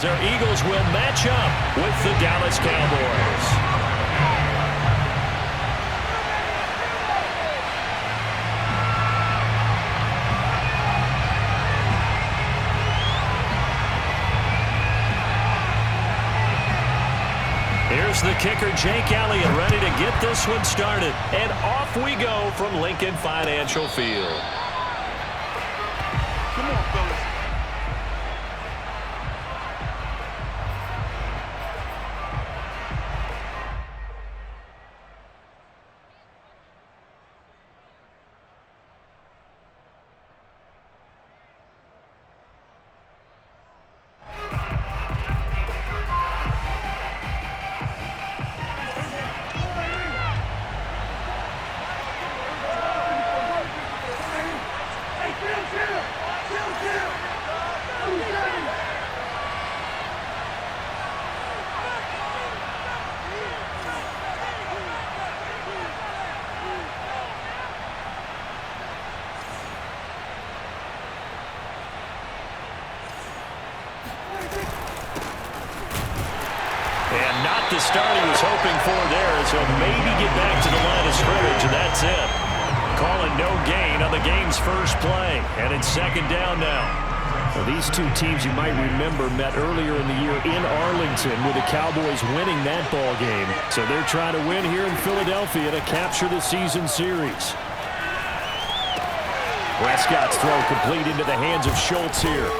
Their Eagles will match up with the Dallas Cowboys. Here's the kicker, Jake Elliott, ready to get this one started. And off we go from Lincoln Financial Field. Come on, fellas. And not the start he was hoping for there, as he'll maybe get back to the line of scrimmage, and that's it. Calling no gain on the game's first play, and it's second down now. Well, these two teams, you might remember, met earlier in the year in Arlington with the Cowboys winning that ball game. So they're trying to win here in Philadelphia to capture the season series. Prescott's throw complete into the hands of Schultz here.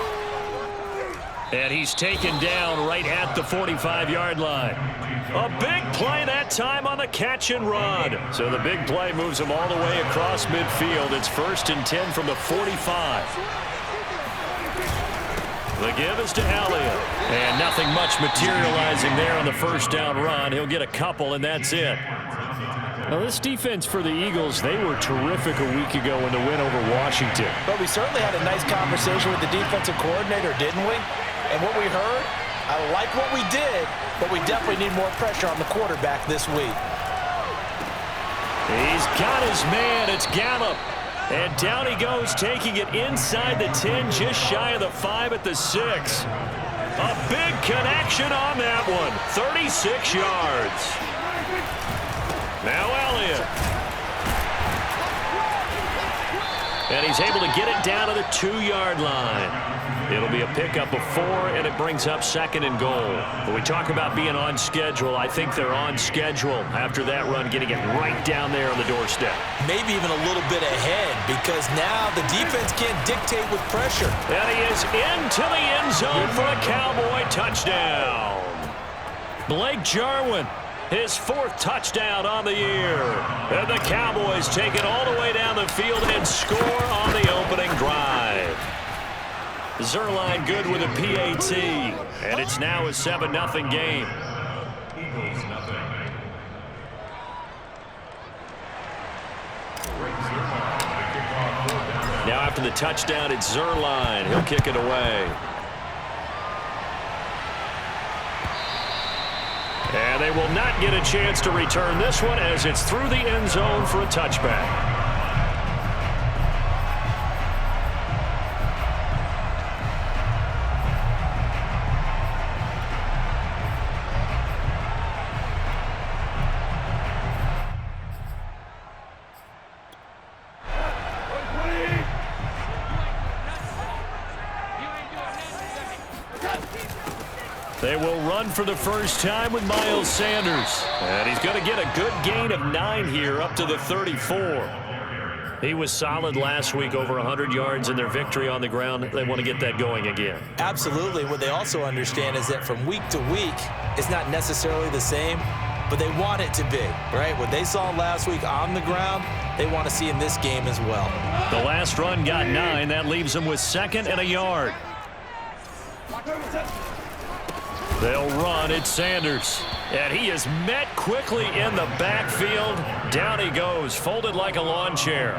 And he's taken down right at the 45-yard line. A big play that time on the catch and run. So the big play moves him all the way across midfield. It's 1st and 10 from the 45. The give is to Elliott. And nothing much materializing there on the first down run. He'll get a couple, and that's it. Now, this defense for the Eagles, they were terrific a week ago in the win over Washington. But we certainly had a nice conversation with the defensive coordinator, didn't we? And what we heard, I like what we did, but we definitely need more pressure on the quarterback this week. He's got his man. It's Gallup. And down he goes, taking it inside the 10, just shy of the 5 at the 6. A big connection on that one. 36 yards. Now Elliott. And he's able to get it down to the 2-yard line. It'll be a pickup of 4, and it brings up 2nd and goal. When we talk about being on schedule, I think they're on schedule after that run, getting it right down there on the doorstep. Maybe even a little bit ahead, because now the defense can't dictate with pressure. And he is into the end zone for a Cowboy touchdown. Blake Jarwin, his 4th touchdown on the year. And the Cowboys take it all the way down the field and score on the opening drive. Zerline good with a PAT, and it's now a 7-0 game. Now after the touchdown, it's Zerline. He'll kick it away. And they will not get a chance to return this one as it's through the end zone for a touchback. They will run for the first time with Miles Sanders. And he's going to get a good gain of 9 here up to the 34. He was solid last week, over 100 yards in their victory on the ground. They want to get that going again. Absolutely. What they also understand is that from week to week, it's not necessarily the same, but they want it to be, right? What they saw last week on the ground, they want to see in this game as well. The last run got 9. That leaves them with 2nd and a yard. They'll run. It's Sanders. And he is met quickly in the backfield. Down he goes, folded like a lawn chair.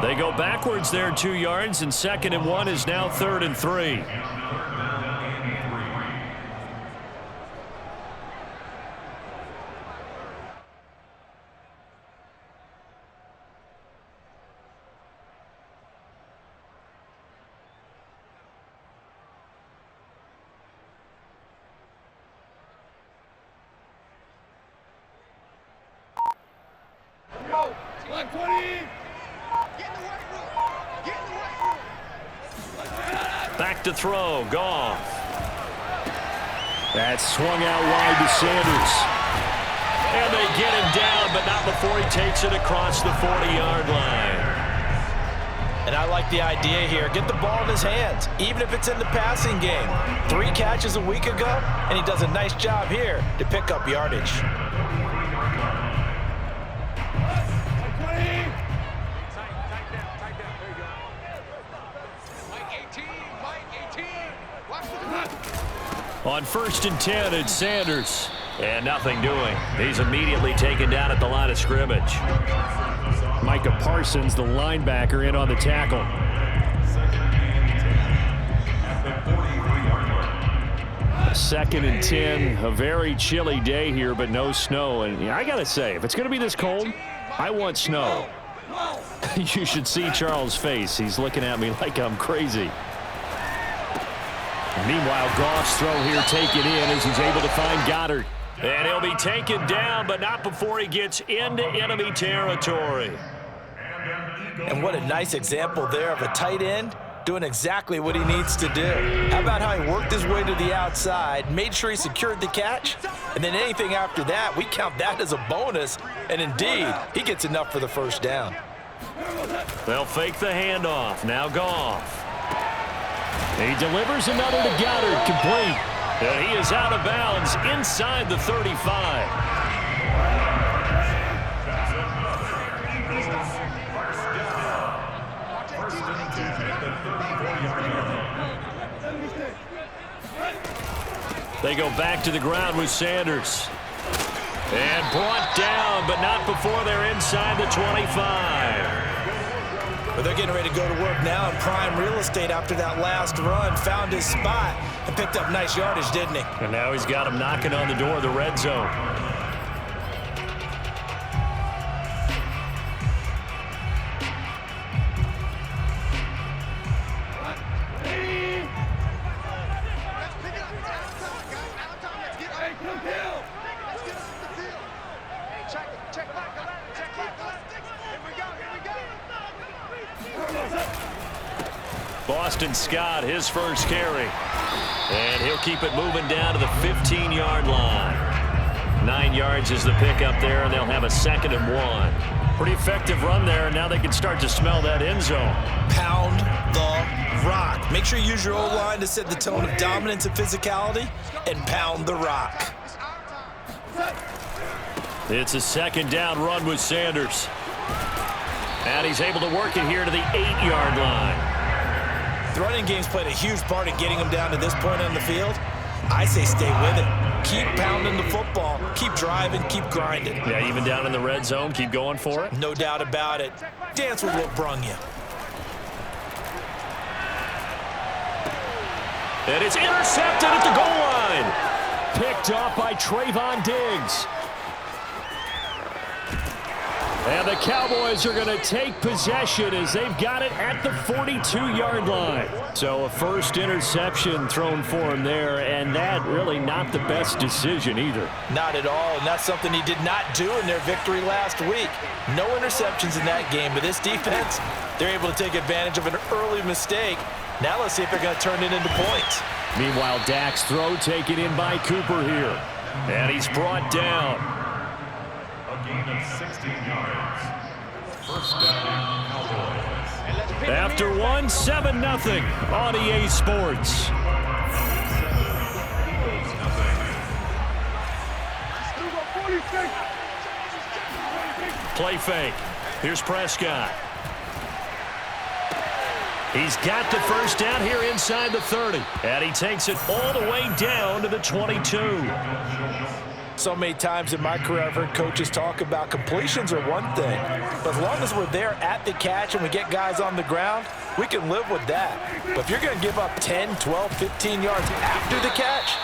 They go backwards there 2 yards, and 2nd and 1 is now 3rd and 3. Back to throw, Goff. That swung out wide to Sanders. And they get him down, but not before he takes it across the 40-yard line. And I like the idea here. Get the ball in his hands, even if it's in the passing game. 3 catches a week ago, and he does a nice job here to pick up yardage. On 1st and 10, it's Sanders. And nothing doing. He's immediately taken down at the line of scrimmage. Micah Parsons, the linebacker, in on the tackle. Second and 10, a very chilly day here, but no snow. And I got to say, if it's going to be this cold, I want snow. You should see Charles' face. He's looking at me like I'm crazy. Meanwhile, Goff's throw here taken in as he's able to find Goddard. And he'll be taken down, but not before he gets into enemy territory. And what a nice example there of a tight end doing exactly what he needs to do. How about how he worked his way to the outside, made sure he secured the catch, and then anything after that, we count that as a bonus. And indeed, he gets enough for the first down. They'll fake the handoff. Now Goff. He delivers another to Goddard, complete. And he is out of bounds inside the 35. They go back to the ground with Sanders. And brought down, but not before they're inside the 25. But they're getting ready to go to work now in prime real estate after that last run. Found his spot and picked up nice yardage, didn't he? And now he's got him knocking on the door of the red zone. Boston Scott, his first carry. And he'll keep it moving down to the 15-yard line. 9 yards is the pickup there, and they'll have a 2nd and 1. Pretty effective run there, and now they can start to smell that end zone. Pound the rock. Make sure you use your O-line to set the tone of dominance and physicality, and pound the rock. It's a 2nd down run with Sanders. And he's able to work it here to the 8-yard line. The running game's played a huge part in getting him down to this point on the field. I say stay with it. Keep pounding the football. Keep driving. Keep grinding. Yeah, even down in the red zone, keep going for it. No doubt about it. Dance with what brung you. And it's intercepted at the goal line. Picked off by Trayvon Diggs. And the Cowboys are going to take possession as they've got it at the 42-yard line. So a first interception thrown for him there, and that really not the best decision either. Not at all, and that's something he did not do in their victory last week. No interceptions in that game, but this defense, they're able to take advantage of an early mistake. Now let's see if they're going to turn it into points. Meanwhile, Dak's throw taken in by Cooper here. And he's brought down. Gain of 16 yards. First down, Cowboys. After 7-0 on EA Sports. Play fake. Here's Prescott. He's got the first down here inside the 30. And he takes it all the way down to the 22. So many times in my career, I've heard coaches talk about completions are one thing. But as long as we're there at the catch and we get guys on the ground, we can live with that. But if you're going to give up 10, 12, 15 yards after the catch,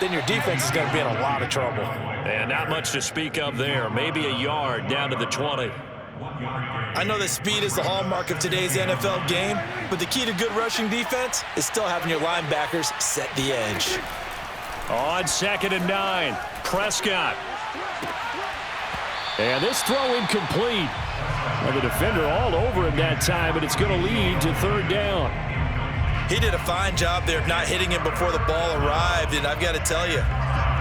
then your defense is going to be in a lot of trouble. And not much to speak of there. Maybe a yard down to the 20. I know that speed is the hallmark of today's NFL game, but the key to good rushing defense is still having your linebackers set the edge. On 2nd and 9, Prescott. And this throw incomplete. Well, the defender all over him that time, and it's going to lead to third down. He did a fine job there of not hitting him before the ball arrived, and I've got to tell you,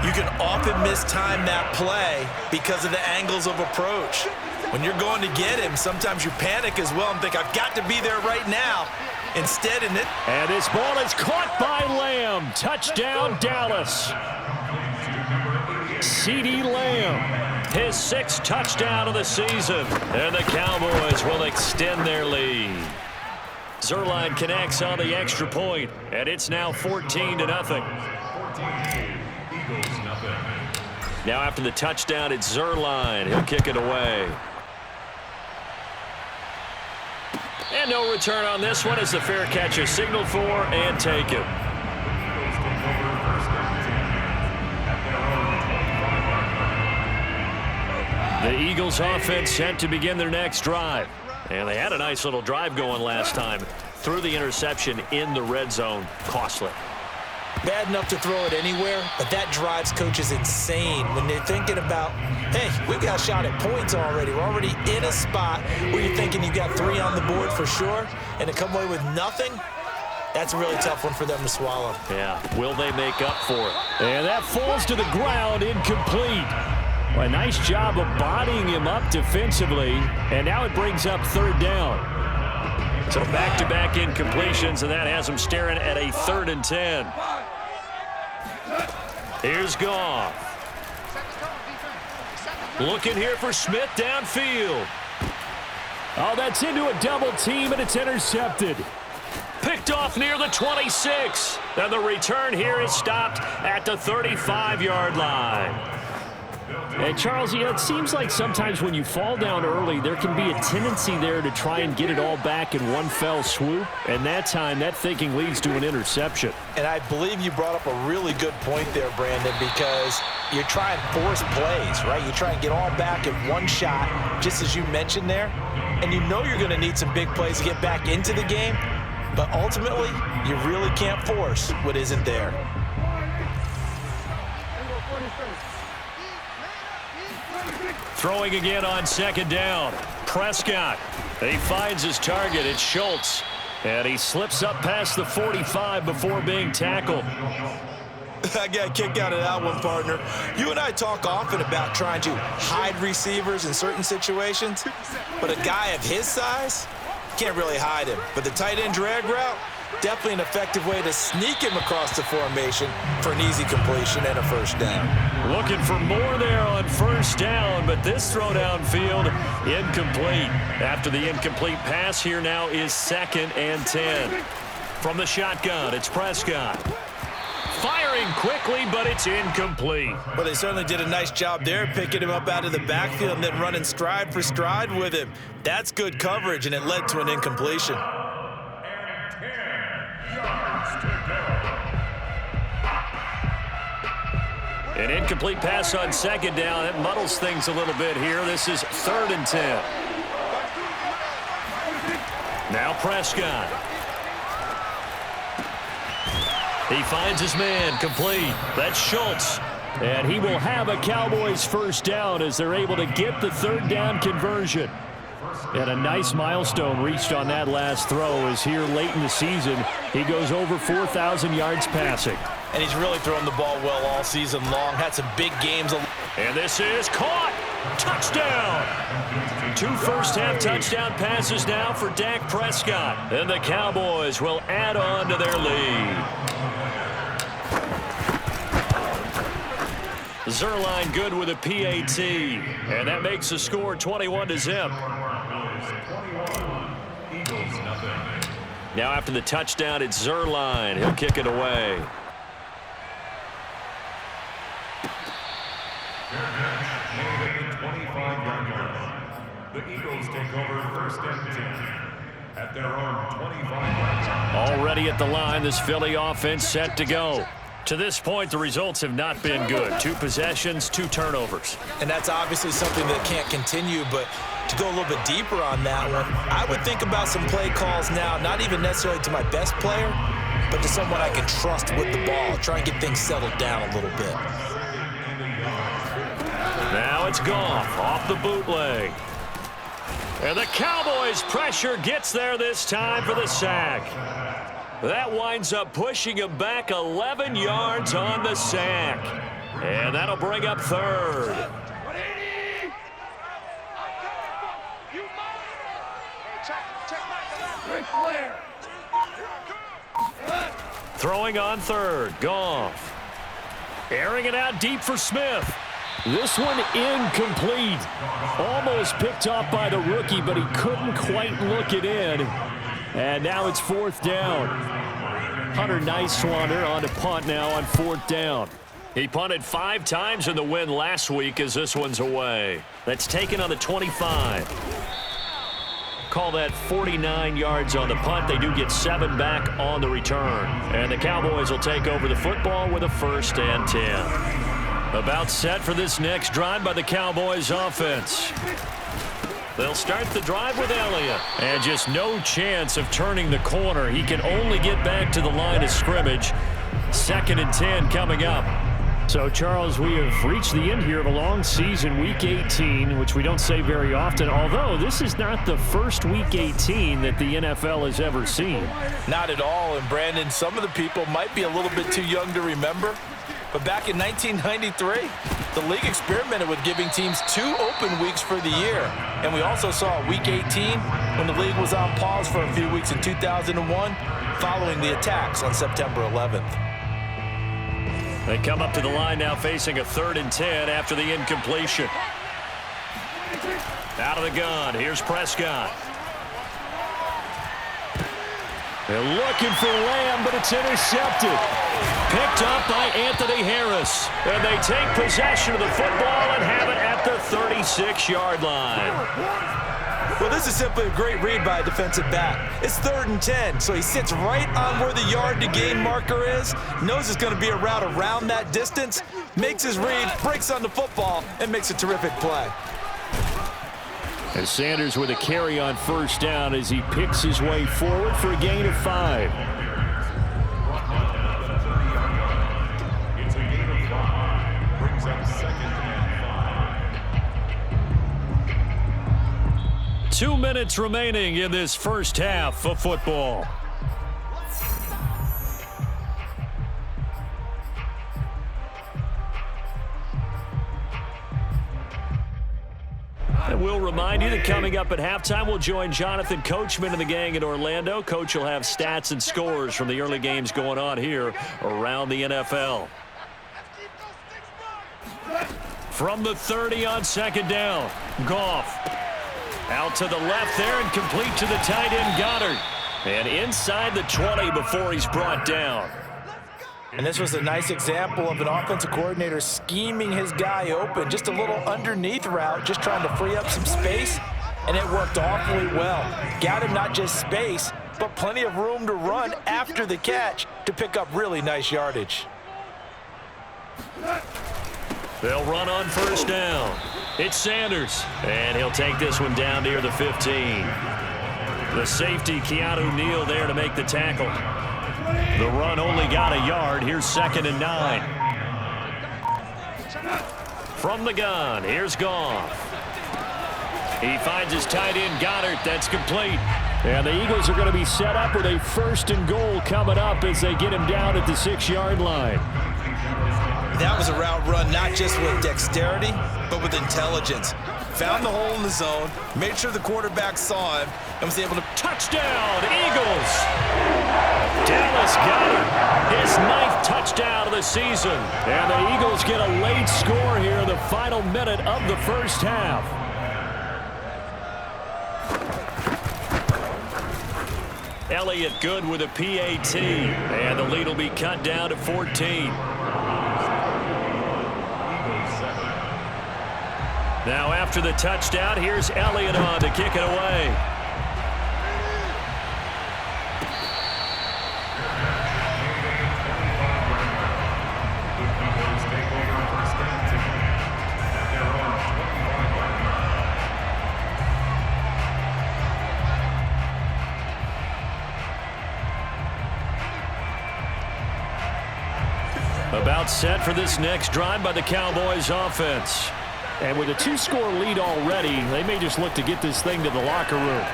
you can often mistime that play because of the angles of approach. When you're going to get him, sometimes you panic as well and think, I've got to be there right now. Instead, and this ball is caught by Lamb. Touchdown, Dallas. CeeDee Lamb, his 6th touchdown of the season, and the Cowboys will extend their lead. Zuerlein connects on the extra point, and it's now 14-0. Now after the touchdown, it's Zuerlein. He'll kick it away. And no return on this one as the fair catch is signaled for and taken. The Eagles offense set to begin their next drive. And they had a nice little drive going last time. Threw the interception in the red zone. Costly. bad enough to throw it anywhere, but that drives coaches insane when they're thinking about, hey, we've got a shot at points already. We're already in a spot where you're thinking you've got 3 on the board for sure, and to come away with nothing, that's a really tough one for them to swallow. Yeah, will they make up for it? And that falls to the ground, incomplete. Well, a nice job of bodying him up defensively, and now it brings up third down. So back-to-back incompletions, and that has them staring at a 3rd and 10. Here's Goff. Looking here for Smith downfield. Oh, that's into a double team, and it's intercepted. Picked off near the 26. And the return here is stopped at the 35-yard line. And Charles, you know, it seems like sometimes when you fall down early, there can be a tendency there to try and get it all back in one fell swoop. And that time, that thinking leads to an interception. And I believe you brought up a really good point there, Brandon, because you're trying to force plays, right? You try and get all back in one shot, just as you mentioned there. And you know you're going to need some big plays to get back into the game. But ultimately, you really can't force what isn't there. Throwing again on 2nd down. Prescott. He finds his target. It's Schultz. And he slips up past the 45 before being tackled. I got a kick out of that one, partner. You and I talk often about trying to hide receivers in certain situations. But a guy of his size, can't really hide him. But the tight end drag route, definitely an effective way to sneak him across the formation for an easy completion and a first down. Looking for more there on 1st down, but this throw downfield incomplete. After the incomplete pass, here now is 2nd and 10. From the shotgun, it's Prescott. Firing quickly, but it's incomplete. Well, they certainly did a nice job there, picking him up out of the backfield and then running stride for stride with him. That's good coverage, and it led to an incompletion. An incomplete pass on 2nd down. It muddles things a little bit here. This is 3rd and 10. Now Prescott. He finds his man, complete. That's Schultz. And he will have a Cowboys first down as they're able to get the 3rd down conversion. And a nice milestone reached on that last throw as here late in the season, he goes over 4,000 yards passing. And he's really thrown the ball well all season long. Had some big games. And this is caught. Touchdown. 2 first-half touchdown passes now for Dak Prescott. And the Cowboys will add on to their lead. Zuerlein good with a PAT. And that makes the score 21-0. Now after the touchdown, it's Zuerlein. He'll kick it away. The Eagles take over 1st and 10 at their own 25. Already at the line, this Philly offense set to go. To this point, the results have not been good. 2 possessions, 2 turnovers. And that's obviously something that can't continue, but to go a little bit deeper on that one, I would think about some play calls now, not even necessarily to my best player, but to someone I can trust with the ball. Try and get things settled down a little bit. Now it's Goff off the bootleg. And the Cowboys' pressure gets there this time for the sack. That winds up pushing him back 11 yards on the sack. And that'll bring up third. Throwing on third, Goff. Airing it out deep for Smith. This one incomplete. Almost picked off by the rookie, but he couldn't quite look it in. And now it's fourth down. Hunter Nicewander on to punt now on fourth down. He punted 5 times in the win last week as this one's away. That's taken on the 25. Call that 49 yards on the punt. They do get 7 back on the return. And the Cowboys will take over the football with a 1st and 10. About set for this next drive by the Cowboys offense. They'll start the drive with Elliott. And just no chance of turning the corner. He can only get back to the line of scrimmage. 2nd and 10 coming up. So, Charles, we have reached the end here of a long season, Week 18, which we don't say very often, although this is not the first Week 18 that the NFL has ever seen. Not at all, and Brandon, some of the people might be a little bit too young to remember, but back in 1993, the league experimented with giving teams 2 open weeks for the year, and we also saw Week 18 when the league was on pause for a few weeks in 2001 following the attacks on September 11th. They come up to the line now facing a 3rd and 10 after the incompletion. Out of the gun, here's Prescott. They're looking for Lamb, but it's intercepted. Picked up by Anthony Harris. And they take possession of the football and have it at the 36-yard line. Well, this is simply a great read by a defensive back. It's 3rd and 10, so he sits right on where the yard-to-gain marker is, knows it's going to be a route around that distance, makes his read, breaks on the football, and makes a terrific play. And Sanders with a carry on 1st down as he picks his way forward for a gain of 5. It's a gain of 5. Brings up 2nd and 5. 2 minutes remaining in this first half of football. And we'll remind you that coming up at halftime, we'll join Jonathan Coachman and the gang in Orlando. Coach will have stats and scores from the early games going on here around the NFL. From the 30 on 2nd down, Goff. Out to the left there and complete to the tight end Goddard. And inside the 20 before he's brought down. And this was a nice example of an offensive coordinator scheming his guy open. Just a little underneath route, just trying to free up some space. And it worked awfully well. Got him not just space, but plenty of room to run after the catch to pick up really nice yardage. They'll run on 1st down. It's Sanders, and he'll take this one down near the 15. The safety, Keanu Neal, there to make the tackle. The run only got a yard. Here's 2nd and 9. From the gun, here's Goff. He finds his tight end, Goddard. That's complete. And the Eagles are going to be set up with a 1st and goal coming up as they get him down at the 6-yard line. That was a route run not just with dexterity, but with intelligence. Found the hole in the zone, made sure the quarterback saw him, and was able to... Touchdown, Eagles! Dallas Goedert, his 9th touchdown of the season. And the Eagles get a late score here in the final minute of the first half. Elliott good with a PAT, and the lead will be cut down to 14. Now after the touchdown, here's Elliott on to kick it away. About set for this next drive by the Cowboys offense. And with a 2-score lead already, they may just look to get this thing to the locker room.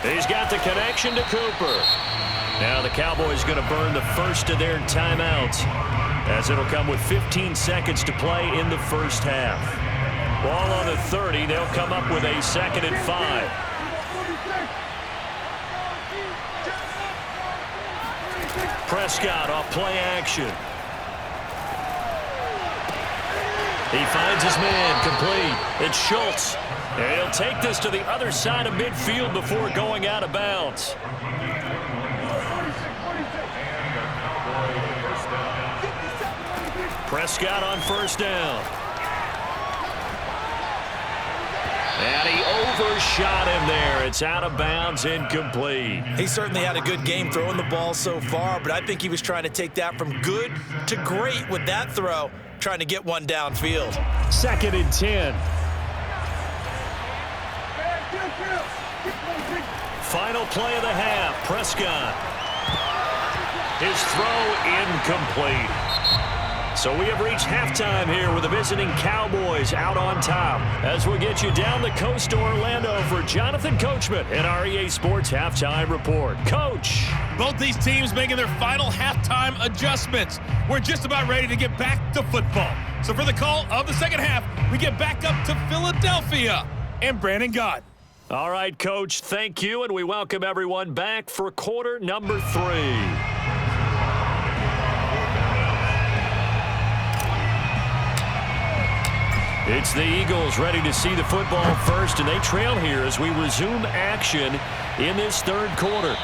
He's got the connection to Cooper. Now the Cowboys going to burn the first of their timeouts, as it'll come with 15 seconds to play in the first half. Ball on the 30. They'll come up with a 2nd and 5. Prescott off play action. He finds his man complete. It's Schultz. And he'll take this to the other side of midfield before going out of bounds. Prescott on first down. And he overshot him there. It's out of bounds, incomplete. He certainly had a good game throwing the ball so far, but I think he was trying to take that from good to great with that throw, trying to get one downfield. 2nd and 10. Final play of the half. Prescott. His throw incomplete. So we have reached halftime here with the visiting Cowboys out on top. As we get you down the coast to Orlando for Jonathan Coachman and our EA Sports Halftime Report. Coach. Both these teams making their final halftime adjustments. We're just about ready to get back to football. So for the call of the second half, we get back up to Philadelphia and Brandon Gott. All right, Coach, thank you, and we welcome everyone back for quarter number 3. It's the Eagles ready to see the football first, and they trail here as we resume action in this third quarter.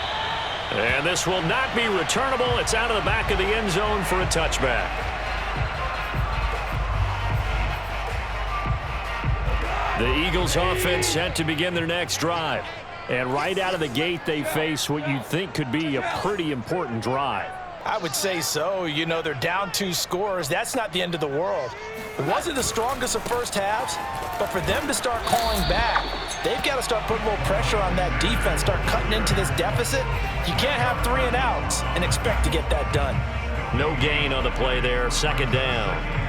And this will not be returnable. It's out of the back of the end zone for a touchback. The Eagles offense set to begin their next drive. And right out of the gate, they face what you'd think could be a pretty important drive. I would say so. You know, they're down 2 scores. That's not the end of the world. It wasn't the strongest of first halves, but for them to start calling back, they've got to start putting a little pressure on that defense, start cutting into this deficit. You can't have 3 and outs and expect to get that done. No gain on the play there. 2nd down.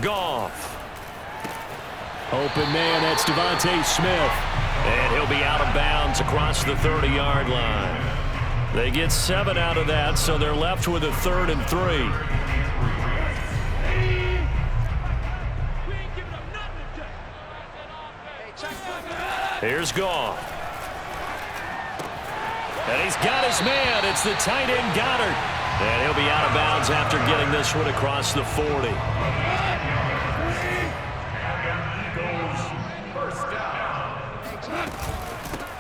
Goff. Open man, that's Devontae Smith. And he'll be out of bounds across the 30-yard line. They get 7 out of that, so they're left with a 3rd and 3. Here's Goff. And he's got his man. It's the tight end Goddard. And he'll be out of bounds after getting this one across the 40.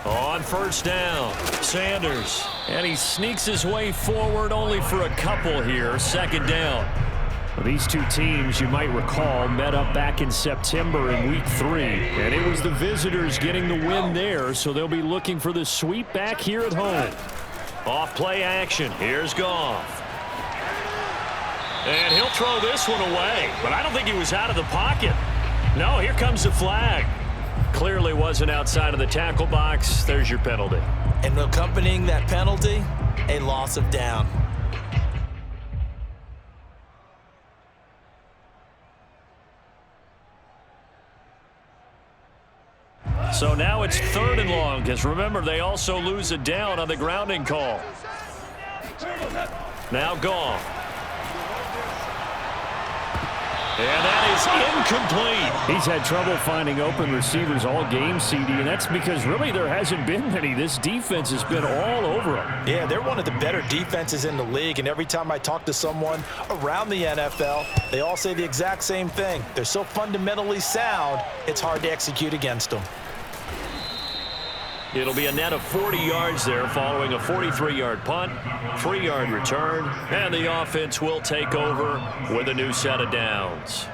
On first down, Sanders. And he sneaks his way forward only for a couple here. 2nd down. Well, these two teams, you might recall, met up back in September in Week 3. And it was the visitors getting the win there, so they'll be looking for the sweep back here at home. Off play action. Here's Goff. And he'll throw this one away. But I don't think he was out of the pocket. No, here comes the flag. Clearly wasn't outside of the tackle box. There's your penalty. And accompanying that penalty, a loss of down. So now it's 3rd and long, because remember, they also lose a down on the grounding call. Now Goff. And that is incomplete. He's had trouble finding open receivers all game, CD, and that's because really there hasn't been many. This defense has been all over them. Yeah, they're one of the better defenses in the league, and every time I talk to someone around the NFL, they all say the exact same thing. They're so fundamentally sound, it's hard to execute against them. It'll be a net of 40 yards there following a 43-yard punt, 3-yard return, and the offense will take over with a new set of downs.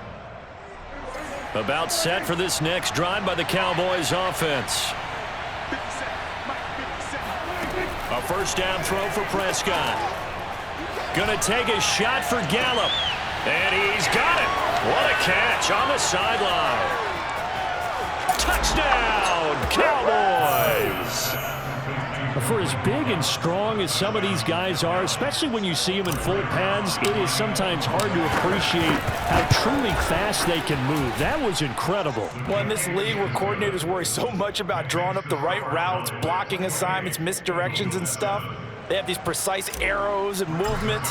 About set for this next drive by the Cowboys offense. A first down throw for Prescott. Gonna take a shot for Gallup. And he's got it. What a catch on the sideline. Touchdown, Cowboys. For as big and strong as some of these guys are, especially when you see them in full pads, it is sometimes hard to appreciate how truly fast they can move. That was incredible. Well, in this league where coordinators worry so much about drawing up the right routes, blocking assignments, misdirections and stuff, they have these precise arrows and movements.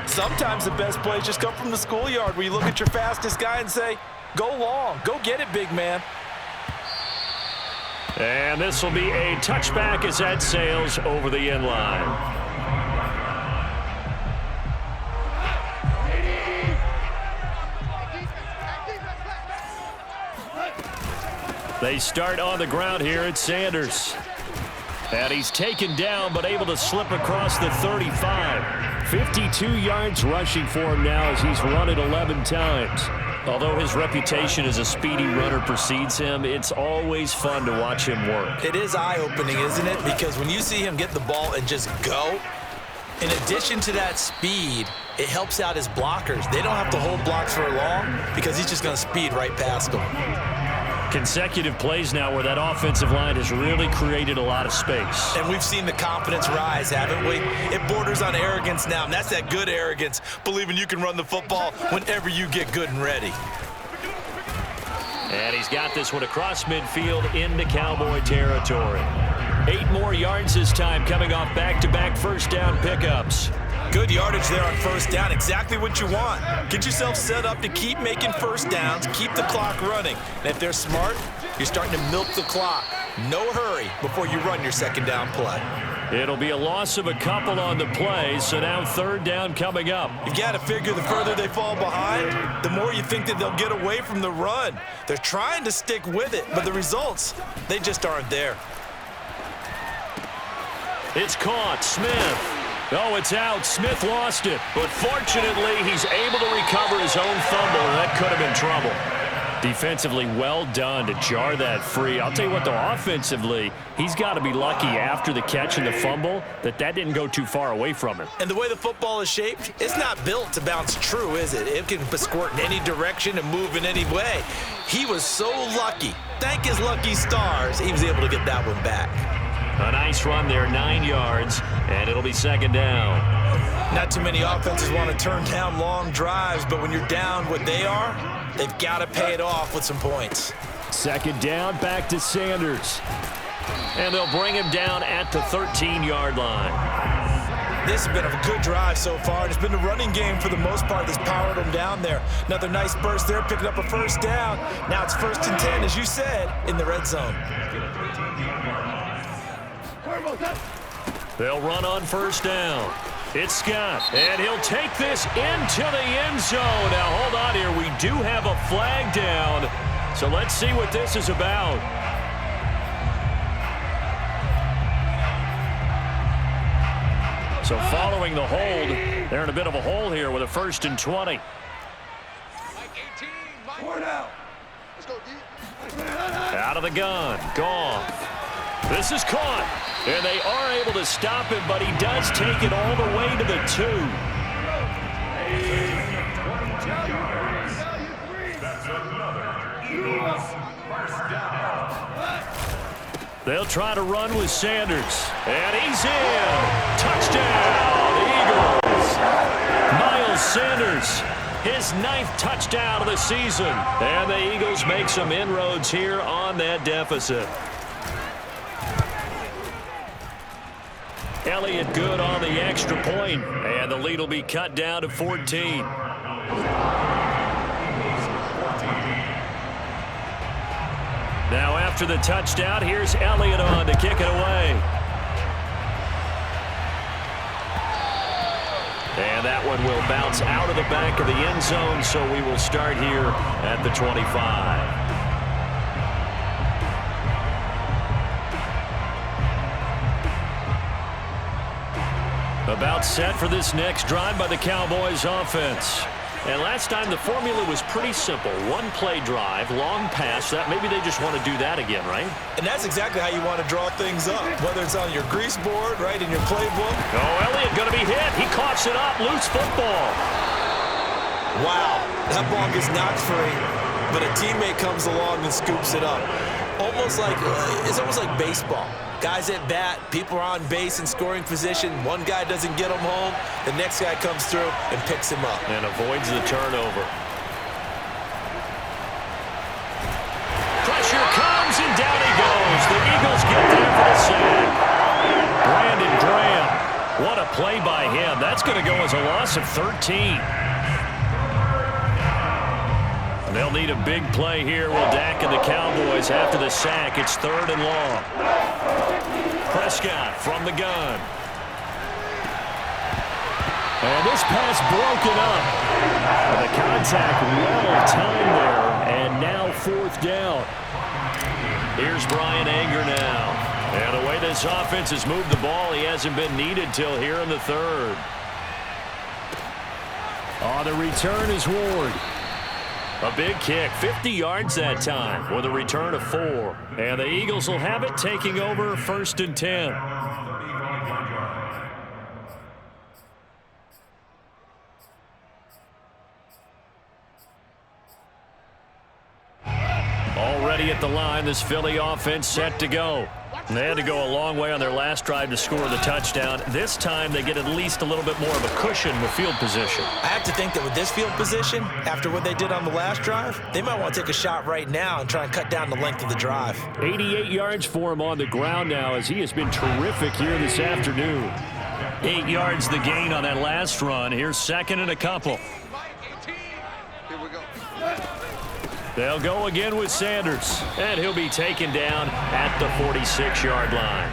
Sometimes the best plays just come from the schoolyard where you look at your fastest guy and say, go long, go get it, big man. And this will be a touchback as that sails over the end line. They start on the ground here at Sanders. And he's taken down but able to slip across the 35. 52 yards rushing for him now as he's run it 11 times. Although his reputation as a speedy runner precedes him, it's always fun to watch him work. It is eye-opening, isn't it? Because when you see him get the ball and just go, in addition to that speed, it helps out his blockers. They don't have to hold blocks for long because he's just going to speed right past them. Consecutive plays now where that offensive line has really created a lot of space. And we've seen the confidence rise, haven't we? It borders on arrogance now, and that's that good arrogance, believing you can run the football whenever you get good and ready. And he's got this one across midfield into Cowboy territory. 8 more yards this time coming off back-to-back first down pickups. Good yardage there on first down, exactly what you want. Get yourself set up to keep making first downs, keep the clock running. And if they're smart, you're starting to milk the clock. No hurry before you run your second down play. It'll be a loss of a couple on the play, so now third down coming up. You've got to figure the further they fall behind, the more you think that they'll get away from the run. They're trying to stick with it, but the results, they just aren't there. It's caught. Smith. Oh, it's out. Smith lost it. But fortunately, he's able to recover his own fumble, and that could have been trouble. Defensively, well done to jar that free. I'll tell you what, though, offensively, he's got to be lucky after the catch and the fumble that didn't go too far away from him. And the way the football is shaped, it's not built to bounce true, is it? It can squirt in any direction and move in any way. He was so lucky. Thank his lucky stars, he was able to get that one back. A nice run there, 9 yards, and it'll be second down. Not too many offenses want to turn down long drives, but when you're down what they are, they've got to pay it off with some points. Second down, back to Sanders. And they'll bring him down at the 13-yard line. This has been a good drive so far. It's been the running game for the most part that's powered them down there. Another nice burst there, picking up a first down. Now it's 1st and 10, as you said, in the red zone. They'll run on first down. It's Scott, and he'll take this into the end zone. Now, hold on here. We do have a flag down, so let's see what this is about. So following the hold, they're in a bit of a hole here with a 1st and 20. Out of the gun. Goff. This is caught. And they are able to stop him, but he does take it all the way to the 2. They'll try to run with Sanders. And he's in. Touchdown, Eagles. Miles Sanders, his 9th touchdown of the season. And the Eagles make some inroads here on that deficit. Elliott good on the extra point, and the lead will be cut down to 14. Now after the touchdown, here's Elliott on to kick it away. And that one will bounce out of the back of the end zone, so we will start here at the 25. About set for this next drive by the Cowboys offense. And last time the formula was pretty simple. 1-play drive, long pass. That maybe they just want to do that again, right? And that's exactly how you want to draw things up, whether it's on your grease board, right, in your playbook. Oh, Elliott going to be hit. He coughs it up. Loose football. Wow, that ball gets knocked free, but a teammate comes along and scoops it up. It's almost like baseball. Guys at bat, people are on base in scoring position. One guy doesn't get him home. The next guy comes through and picks him up. And avoids the turnover. Pressure comes, and down he goes. The Eagles get there for the sack. Brandon Graham. What a play by him. That's going to go as a loss of 13. They'll need a big play here. Will Dak and the Cowboys after the sack. It's 3rd and long. Prescott from the gun. And this pass broken up. The contact well timed there. And now 4th down. Here's Brian Anger now. And the way this offense has moved the ball, he hasn't been needed till here in the 3rd. On the return is Ward. A big kick, 50 yards that time with a return of 4. And the Eagles will have it, taking over 1st and 10. Already at the line, this Philly offense set to go. And they had to go a long way on their last drive to score the touchdown. This time they get at least a little bit more of a cushion with field position. I have to think that with this field position, after what they did on the last drive, they might want to take a shot right now and try and cut down the length of the drive. 88 yards for him on the ground now, as he has been terrific here this afternoon. 8 yards the gain on that last run. Here's 2nd and a couple. They'll go again with Sanders, and he'll be taken down at the 46-yard line.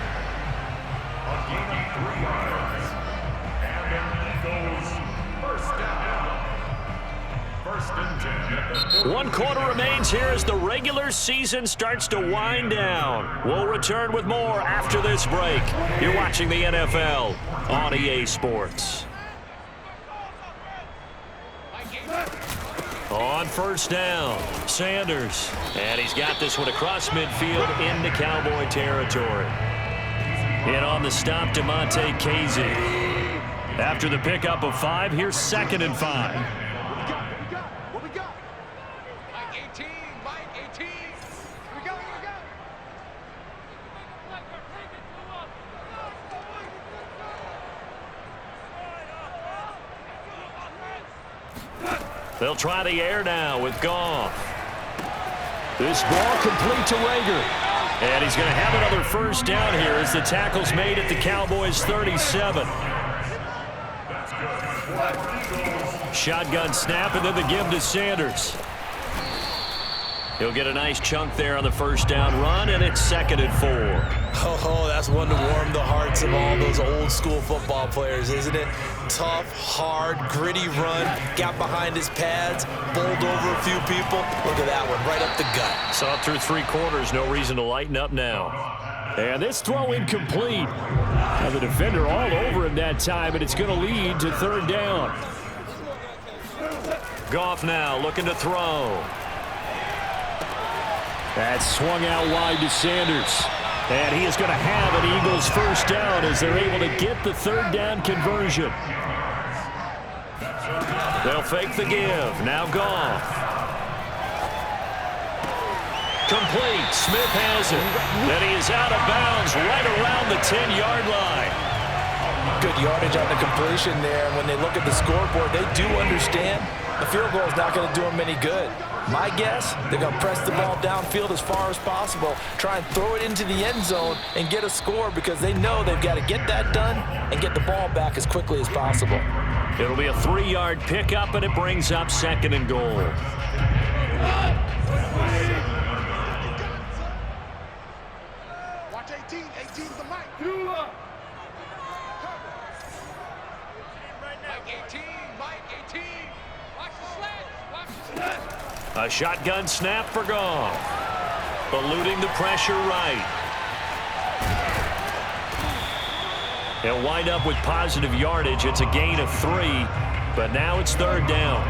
First and 10. 1 quarter remains here as the regular season starts to wind down. We'll return with more after this break. You're watching the NFL on EA Sports. On 1st down, Sanders. And he's got this one across midfield into Cowboy territory. In on the stop, DeMonte Casey. After the pickup of 5, here's 2nd and 5. What we got? Mike 18, Mike 18. We go. They'll try the air now with Goff. This ball complete to Rager. And he's going to have another 1st down here as the tackle's made at the Cowboys' 37. Shotgun snap, and then the give to Sanders. He'll get a nice chunk there on the 1st down run, and it's 2nd and 4. Oh, that's one to warm the hearts of all those old school football players, isn't it? Tough, hard, gritty run, got behind his pads, bowled over a few people. Look at that one, right up the gut. Saw through 3 quarters, no reason to lighten up now. And this throw incomplete. Now the defender all over him that time, and it's going to lead to 3rd down. Goff now looking to throw. That swung out wide to Sanders. And he is going to have an Eagles 1st down as they're able to get the 3rd down conversion. They'll fake the give. Now Goff. Complete. Smith has it. And he is out of bounds right around the 10-yard line. Good yardage on the completion there. And when they look at the scoreboard, they do understand the field goal is not going to do them any good. My guess, they're going to press the ball downfield as far as possible, try and throw it into the end zone and get a score because they know they've got to get that done and get the ball back as quickly as possible. It'll be a 3-yard pickup, and it brings up 2nd and goal. Watch 18. 18's the mic. Mike 18, Mike 18. Watch the sledge. Watch the sledge. A shotgun snap for Goff. Eluding the pressure right. He'll wind up with positive yardage. It's a gain of 3, but now it's 3rd down.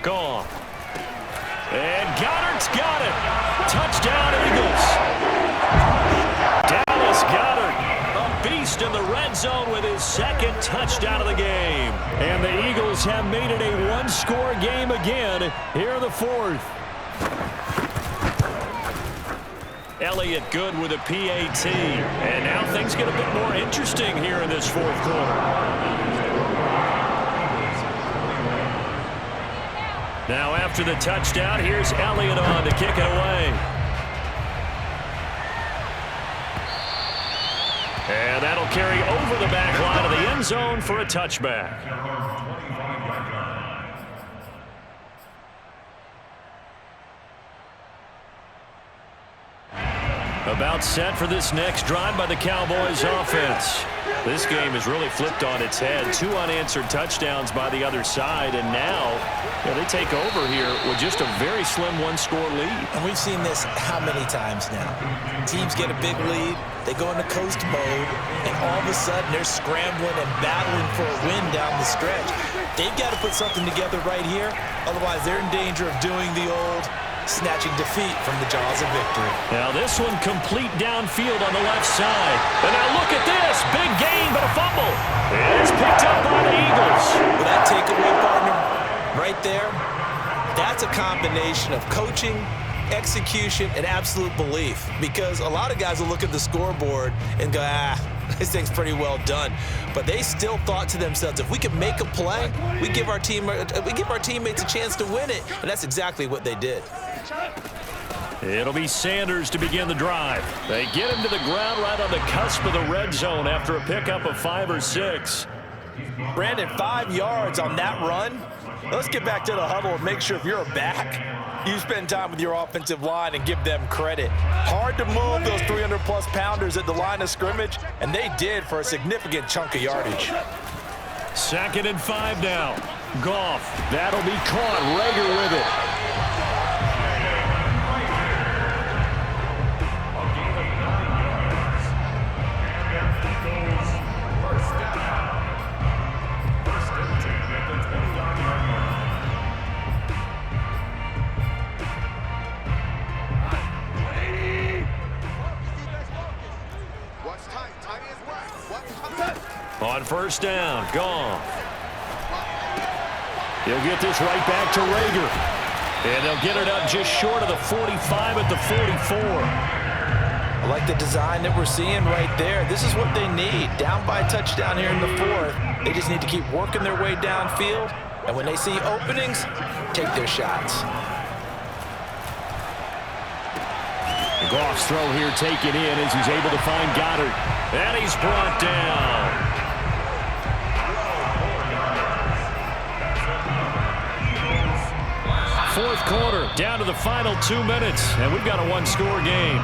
Goff. And Goddard's got it. Touchdown, Eagles. Dallas Goedert. A zone with his second touchdown of the game. And the Eagles have made it a one-score game again here in the fourth. Elliott good with a PAT. And now things get a bit more interesting here in this fourth quarter. Now after the touchdown, here's Elliott on to kick it away. And that'll carry over the back line of the end zone for a touchback. About set for this next drive by the Cowboys offense. This game is really flipped on its head. 2 unanswered touchdowns by the other side, and now they take over here with just a very slim one-score lead. And we've seen this how many times now? Teams get a big lead, they go into coast mode, and all of a sudden they're scrambling and battling for a win down the stretch. They've got to put something together right here, otherwise they're in danger of doing the old snatching defeat from the jaws of victory. Now this one complete downfield on the left side. And now look at this. Big gain, but a fumble. And it's picked up by the Eagles. With that takeaway, partner, right there, that's a combination of coaching, execution, and absolute belief. Because a lot of guys will look at the scoreboard and go, this thing's pretty well done. But they still thought to themselves, if we can make a play, we give our teammates a chance to win it. And that's exactly what they did. It'll be Sanders to begin the drive. They get him to the ground right on the cusp of the red zone after a pickup of 5 or 6. Brandon, 5 yards on that run. Let's get back to the huddle and make sure if you're a back, you spend time with your offensive line and give them credit. Hard to move those 300-plus pounders at the line of scrimmage, and they did for a significant chunk of yardage. 2nd and 5 now. Goff. That'll be caught. Rager with it. On 1st down, Goff. He'll get this right back to Rager. And they'll get it up just short of the 45 at the 44. I like the design that we're seeing right there. This is what they need. Down by a touchdown here in the 4th. They just need to keep working their way downfield. And when they see openings, take their shots. Goff's throw here taken in as he's able to find Goddard. And he's brought down. 4th quarter, down to the final 2 minutes, and we've got a one-score game.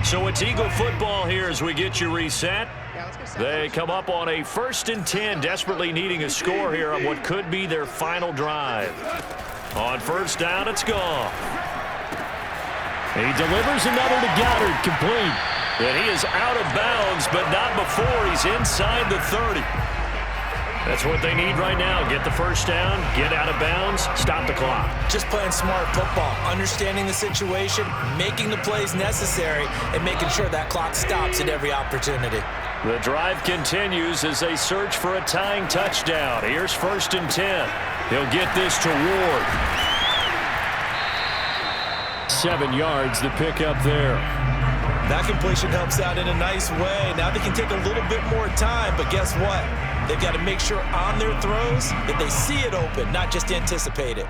So it's Eagle football here as we get you reset. They come up on a 1st and 10, desperately needing a score here on what could be their final drive. On 1st down, it's Goff. He delivers another to Goddard, complete. And he is out of bounds, but not before he's inside the 30. That's what they need right now. Get the 1st down, get out of bounds, stop the clock. Just playing smart football, understanding the situation, making the plays necessary, and making sure that clock stops at every opportunity. The drive continues as they search for a tying touchdown. Here's 1st and 10. He'll get this to Ward. 7 yards, the pickup there. That completion helps out in a nice way. Now they can take a little bit more time, but guess what? They've got to make sure on their throws that they see it open, not just anticipate it.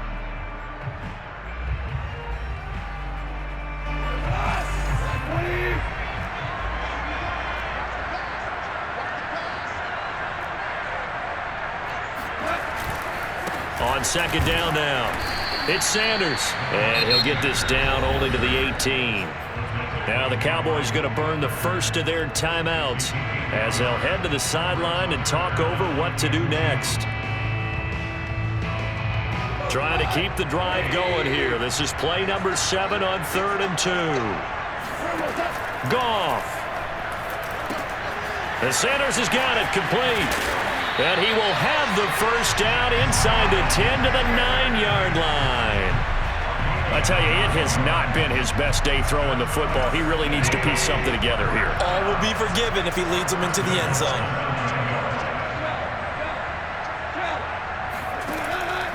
On 2nd down now, it's Sanders, and he'll get this down only to the 18. Now the Cowboys going to burn the first of their timeouts as they'll head to the sideline and talk over what to do next. Trying to keep the drive going here. This is play number 7 on 3rd and 2. Goff. The Sanders has got it complete. And he will have the first down inside the 10 to the 9-yard line. I tell you, it has not been his best day throwing the football. He really needs to piece something together here. All will be forgiven if he leads them into the end zone.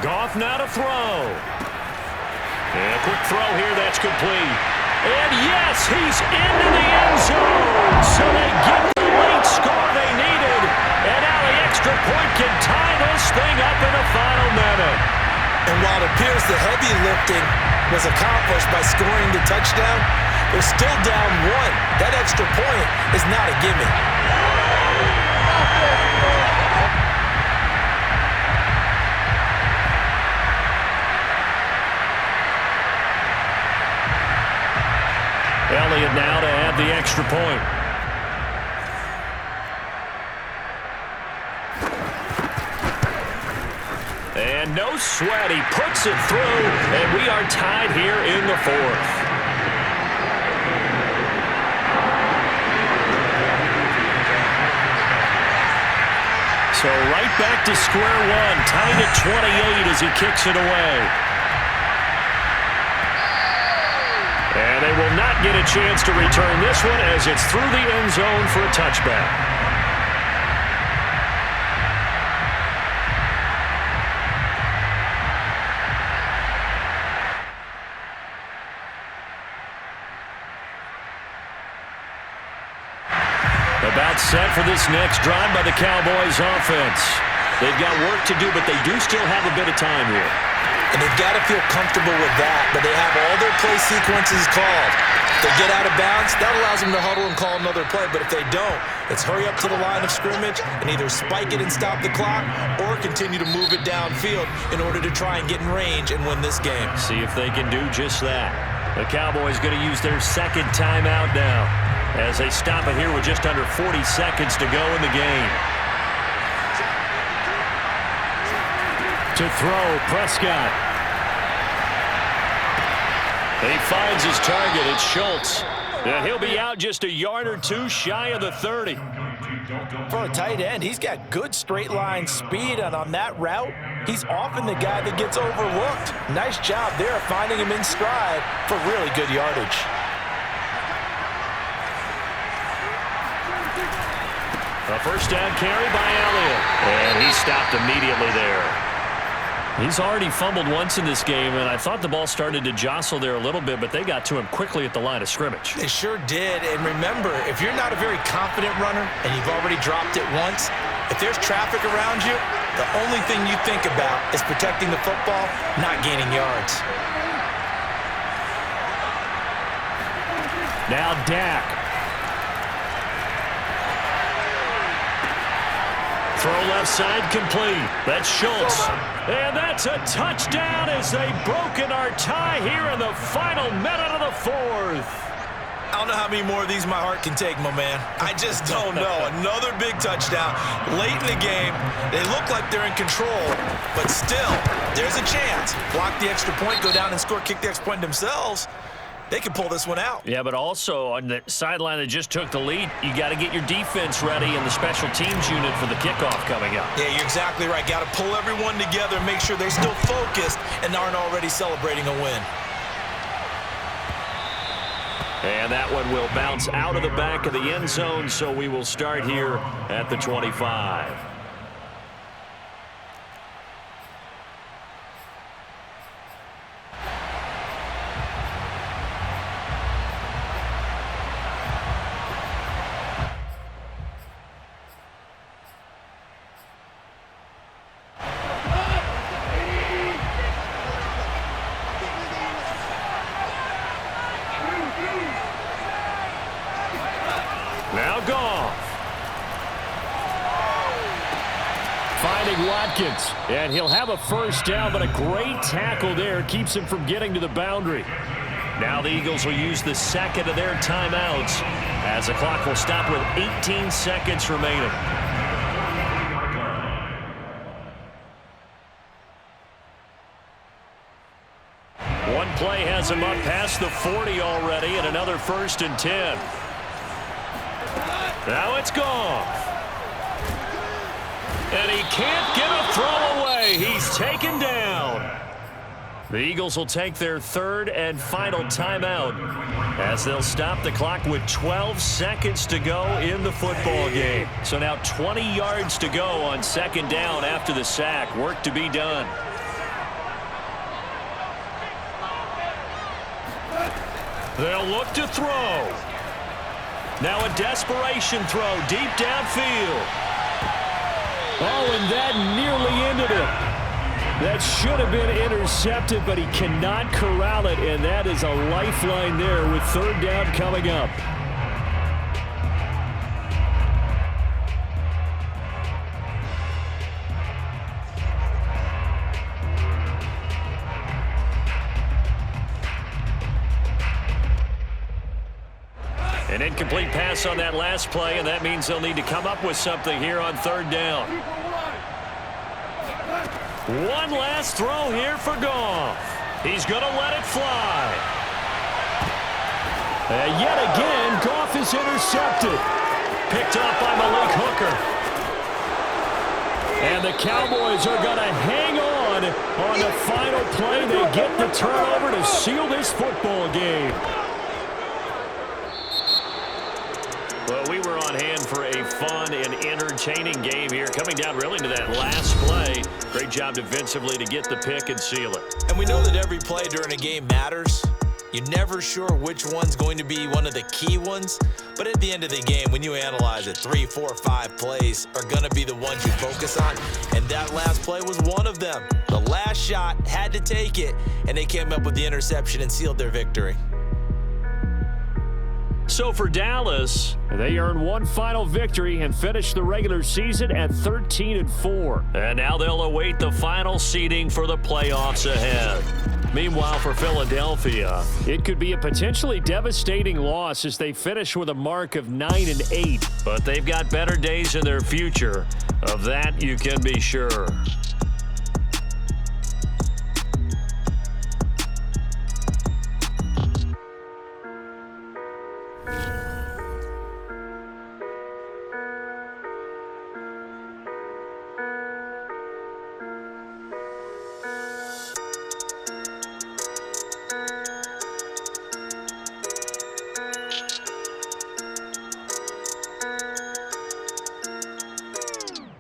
Goff now to throw. And a quick throw here, that's complete. And yes, he's into the end zone. So they get the late score they needed. And now the extra point can tie this thing up in the final minute. And while it appears the heavy lifting was accomplished by scoring the touchdown, they're still down 1. That extra point is not a gimme. Elliott now to add the extra point. And no sweat, he puts it through, and we are tied here in the 4th. So right back to square one, tied at 28 as he kicks it away. And they will not get a chance to return this one as it's through the end zone for a touchback. About set for this next drive by the Cowboys offense. They've got work to do, but they do still have a bit of time here. And they've got to feel comfortable with that, but they have all their play sequences called. If they get out of bounds, that allows them to huddle and call another play, but if they don't, it's hurry up to the line of scrimmage and either spike it and stop the clock or continue to move it downfield in order to try and get in range and win this game. See if they can do just that. The Cowboys going to use their second timeout now as they stop it here with just under 40 seconds to go in the game. To throw, Prescott. He finds his target. It's Schultz. And he'll be out just a yard or two shy of the 30. For a tight end, he's got good straight line speed, and on that route, he's often the guy that gets overlooked. Nice job there finding him in stride for really good yardage. A first down carry by Elliott. And he stopped immediately there. He's already fumbled once in this game, and I thought the ball started to jostle there a little bit, but they got to him quickly at the line of scrimmage. They sure did, and remember, if you're not a very confident runner and you've already dropped it once, if there's traffic around you, the only thing you think about is protecting the football, not gaining yards. Now Dak. Throw left side complete. That's Schultz. And that's a touchdown as they've broken our tie here in the final minute of the 4th. I don't know how many more of these my heart can take, my man. I just don't know. Another big touchdown late in the game. They look like they're in control, but still, there's a chance. Block the extra point, go down and score, kick the extra point themselves. They can pull this one out. Yeah, but also on the sideline that just took the lead, you got to get your defense ready and the special teams unit for the kickoff coming up. Yeah, you're exactly right. Got to pull everyone together and make sure they're still focused and aren't already celebrating a win. And that one will bounce out of the back of the end zone, so we will start here at the 25. Now Goff. Finding Watkins. And he'll have a first down, but a great tackle there keeps him from getting to the boundary. Now the Eagles will use the second of their timeouts as the clock will stop with 18 seconds remaining. One play has him up past the 40 already, and another 1st and 10. Now it's Goff. And he can't get a throw away. He's taken down. The Eagles will take their third and final timeout as they'll stop the clock with 12 seconds to go in the football game. So now 20 yards to go on second down after the sack. Work to be done. They'll look to throw. Now a desperation throw deep downfield. Oh, and that nearly ended it. That should have been intercepted, but he cannot corral it, and that is a lifeline there with third down coming up. An incomplete pass on that last play, and that means they'll need to come up with something here on third down. One last throw here for Goff. He's going to let it fly. And yet again, Goff is intercepted. Picked off by Malik Hooker. And the Cowboys are going to hang on the final play. They get the turnover to seal this football game. Well, we were on hand for a fun and entertaining game here. Coming down really to that last play. Great job defensively to get the pick and seal it. And we know that every play during a game matters. You're never sure which one's going to be one of the key ones. But at the end of the game, when you analyze it, 3, 4, 5 plays are going to be the ones you focus on. And that last play was one of them. The last shot had to take it, and they came up with the interception and sealed their victory. So for Dallas, they earn one final victory and finish the regular season at 13-4. And now they'll await the final seeding for the playoffs ahead. Meanwhile, for Philadelphia, it could be a potentially devastating loss as they finish with a mark of 9-8. But they've got better days in their future. Of that, you can be sure.